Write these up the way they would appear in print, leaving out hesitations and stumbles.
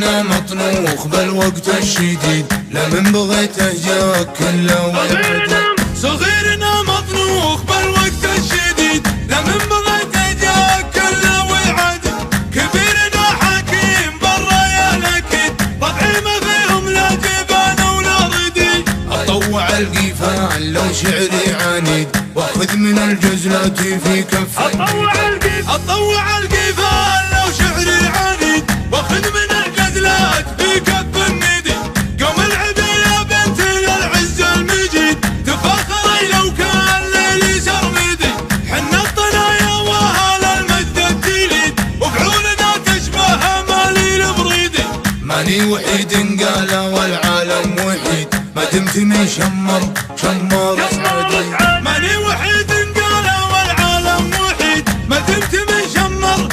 صغيرنا مطنوخ بالوقت الشديد، لمن بغيته جاك كله ويعدل. صغيرنا مطنوخ بالوقت الشديد، لمن بغيته جاك كله ويعدل. كبيرنا حكيم بالريال اكيد، طبعي ما فيهم لا جبان ولا ردي. اطوع القيفان لو شعري عنيد، واخذ من الجزلات في كف. اطوع القيفان لو شعري عنيد، واخذ من الجزلات في كف الندي. قوم العبي يا بنت العز المجيد، تفخري لو كان ليلي سرمدي. حنا الطنايا واهل المجد الجليد، وبعوننا تشبه مالي البريدي. ماني وحيد قال والعالم وحيد، ما دمت من شمر سعدي. ماني وحيد قال والعالم وحيد، ما دمت من شمر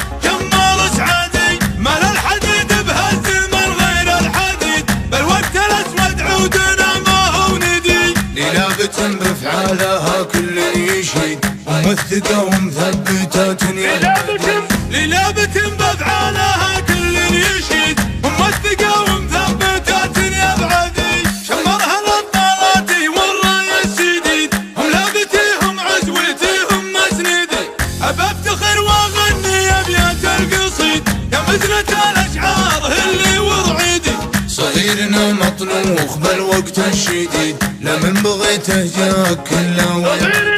سعدي. مال الحديد بهالزمن غير الحديد، بالوقت الاسود عودنا ما هو ندي. للابة بافعالها كل يشيد، وموثقة ومثبتة للابة بافعالها كل يشيد، وموثقة ومثبتة يا بعدي. شمرها للطلاتي والراي السديد، هم لابتيهم عزوتيهم مسندي. ابى افتخر واغني ابيات القصيد، يا مزنة الاشعار اللي ورعيدي. صغيرنا مطنوخ بالوقت الشديد، لمن بغيته جاك كله ويعدل.